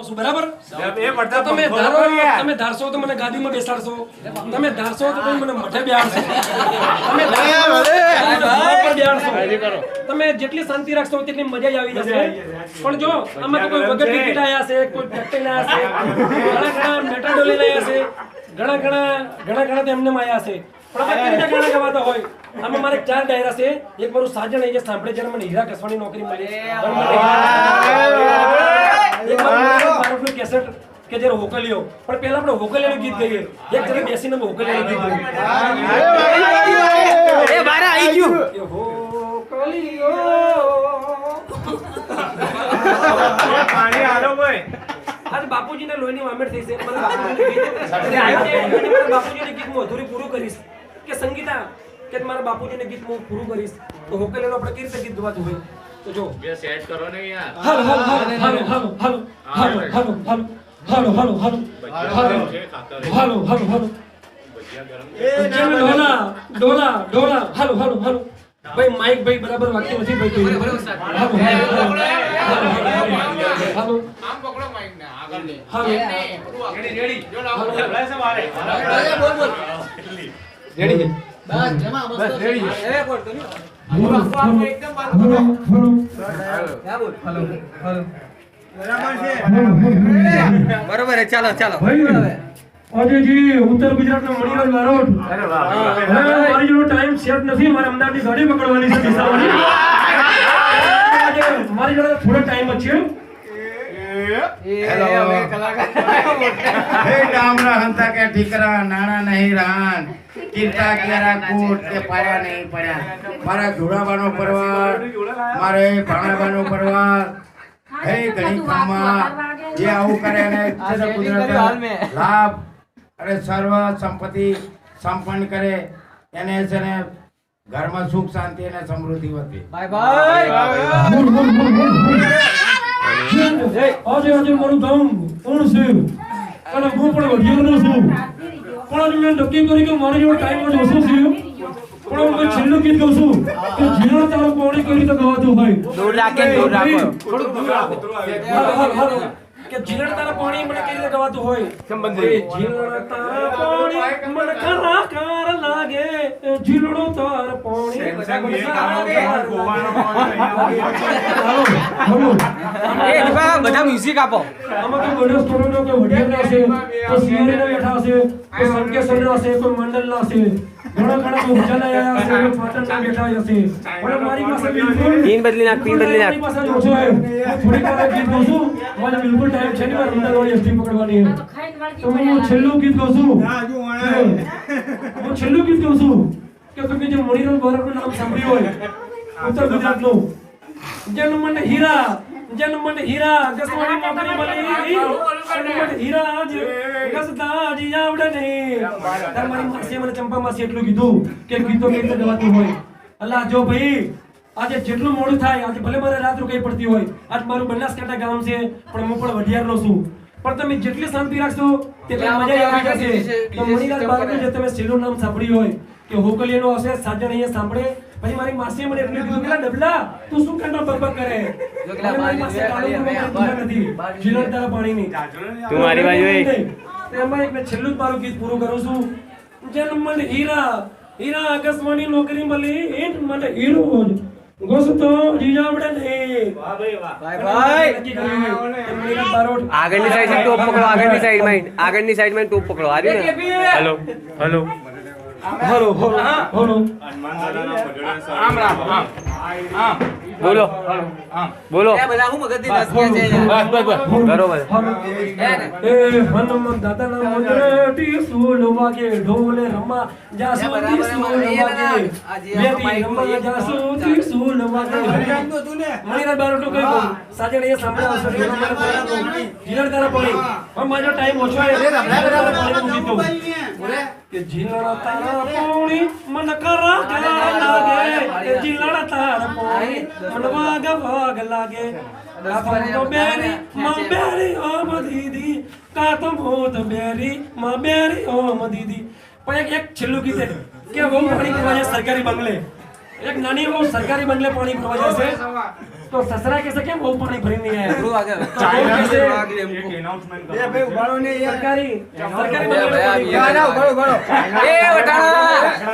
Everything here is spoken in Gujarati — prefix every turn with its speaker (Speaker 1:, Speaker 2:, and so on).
Speaker 1: બરાબર તમે ધારશો તો મને ગાડીમાં બેસાડશો, તમે ધારશો તો મને મઠે બેહાડશો, તમે જેટલી શાંતિ રાખશો તેટલી મજા જ આવી જશે. પણ જો આમાં તો કોઈ વગર ટિકિટ આયા છે, કોઈ ટેક્ટરી આયા છે, ઘણા મેટાડો લઈને આયા છે, ઘણા એમને આયા છે. પણ આપણે કેવી રીતે ગાણા ગવાતા હોય? આમાં મારે 4 ડાયરા છે. એક મારું સાજણ એ જે સાંભળે છે મને હીરા કસવાની નોકરી મળી, એક મારું કેસેટ કે જે હોકલીઓ. પણ પહેલા આપણે હોકલીઓનું ગીત ગાઈએ. એક જણે બેસીને હોકલીઓનું ગીત ગાઈએ. એ બારા આવી ગયું હોકલીઓ પાણી આલો ભાઈ. આજ બાપુજીને લોહીની વામેટ થઈ છે. મને બાપુજીને ગીત હું અધૂરી પૂરું કરીશ કે સંગીતા કે મારા બાપુજીને ગીત હું પૂરું કરીશ તો હોકલીઓનો આપણે કેવી રીતે ગીત ગવાતું હોય? તો જો બે સેટ કરો ને યાર. હાલો હાલો હાલો હાલો હાલો હાલો હાલો હાલો હાલો હાલો હાલો હાલો હાલો હાલો હાલો ડોલા ડોલા ડોલા હાલો હાલો હાલો. ભાઈ માઈક ભાઈ બરાબર વાગતું નથી ભાઈ. હાલો હાલો આમ પકડો માઈક ને આગળ લે. હાલો રેડી રેડી જો લાવો બોલ બોલ રેડી બસ જમા બસ રેડી એ બોલ તો નહીં બરોબર છે. ચાલો ચાલો અજયજી ઉત્તર ગુજરાતનો મણિલાલ બારોટ. અરે વાહ મારી જોડે ટાઈમ સેટ નથી. મારે અમદાવાદની ગાડી પકડવાની છે દિશાવાની. મારી જોડે થોડો ટાઈમ જ છે.
Speaker 2: હેલો હવે કલાકાર હે ડામરા હંતા કે ઠીકરા નાણા નહીં રાન કીર્તા કેરા કોટ કે પાયા નહીં પડ્યા. મારા જોડાવાનો પરવાર, મારે ભાણાબાનો પરવાર, હે ઘણી કામમાં જે આવું કરે ને કુદરત લાભ અને સર્વ સંપત્તિ સંપન્ન કરે એને છે ને ઘરમાં સુખ શાંતિ અને સમૃદ્ધિ વધે.
Speaker 1: Bye bye. આજે મારું ગામ કોણ છે અને હું પણ વઢિયારનો છું. પણ આજે મેં નક્કી કર્યું કે મારી જોડે ટાઈમ જ ઓછો છે. પણ હું છેલ્લું ગીત ગાઉં છું કે જીણા તારો પાણી કઈ રીતે ગવાતું હોય.
Speaker 3: દૂર રાખો
Speaker 1: થોડું દૂર રાખો કે જીણા તારા પાણી મને કઈ રીતે ગવાતું હોય. જીણા તારા પાણી મને કરાકાર લાગે, જીણો તારા પાણી
Speaker 3: બધા મ્યુઝિક આપો.
Speaker 1: આમાં કોઈ ગણેશ કરોડનો કે વઢિયારના છે, કોઈ સિંહરીના બેઠા છે, કોઈ સંકેશ્વરના છે, કોઈ મંડલના છે, ઘણા કોઈ ઉજાલા આયા છે, કોઈ પાટણના બેઠા છે. પણ મારી પાસે બિલકુલ
Speaker 3: પિન બદલી નાખ.
Speaker 1: મારી પાસે ઓછો છે. થોડીક વાર ગીત ગાઉં છું. મને બિલકુલ ટાઈમ છે નહીં. મારે અમદાવાદની એસટી પકડવાની છે. તો હું છેલ્લું ગીત ગાઉં છું. હું છેલ્લું ગીત ગાઉં છું કે તમે જે મણિલાલ બારોટનું નામ સાંભળ્યું હોય ઉત્તર ગુજરાતનું. જેનું મને હીરા ગસવાની નોકરી મળી, મને હીરા જ ગસદાજી આવડે નહીં. તાર મારી માસી મને ચંપા માસી એટલું કીધું કે ગીતો કેવી રીતે ગવાતું હોય. અલ્લાહ જો ભાઈ આજે જેટલું મોડું થાય, આજે ભલે મારે રાત રોકાઈ પડતી હોય, આજ મારું બનાસકાંઠા ગામ છે પણ હું પણ વઢિયારનો છું. પણ તમે જેટલી શાંતિ રાખશો તેટલી મજા આવી જશે. તો મણિલાલ બારોટનું જે તમે છેલ્લું નામ સાંભળ્યું હોય કે હોકલીનો હશે, સાજણ અહીંયા સાંભળે. પછી મારી માસીએ મને એટલું કીધું કે ડબલા તું શું કાંડો બકબક કરે? મારી માસી જીલણ તારા પાણીની
Speaker 3: તું મારી બાજુ
Speaker 1: એમાં એક મેં છેલ્લું જ મારું ગીત પૂરું કરું છું. જેનું મને હીરા આકાશવાણી નોકરી મળી, મને હીરો ગોસતો જીજાવડે નહીં. વાહ ભાઈ વાહ.
Speaker 3: આગળની સાઈડ ટોપ પકડો. આગળની સાઈડમાં ટોપ પકડો. આવ્યું ને? Hello hello
Speaker 1: hello hello hello
Speaker 3: બોલો બોલો. બરોબર.
Speaker 1: એ હનુમાન દાદાના મંદિરે ટીસુલ વાગે, ઢોલ રમા જાસુ ટીસુલ વાગે, બેટી રમા જાસુ ટીસુલ વાગે. મણિલાલ બારોટનું કહ્યું સાજણ એ સાંભળ્યા જીલણ તારા પાણી. હવે મારો ટાઈમ ઓછો છે કે જીલણ તારા પાણી મન કરા લાગે, જીલણ તારા પાણી મન વાગ લાગે. કાતો બેરી માં બેરી ઓમ દીદી, કાતો મોત બેરી માં બેરી ઓમ દીદી. પણ એક છેલ્લું ગીત કે બહુ પાણી પીવા સરકારી બંગલે એક નાની બહુ સરકારી બંગલે પાણી ભરવા જશે તો સસરા કહેશે કેમ બહુ પાણી ભરી નહીં આયા તો બહુ કહેશે, સરકારી બંગલે પાણી ભરી.
Speaker 3: એ વટાણા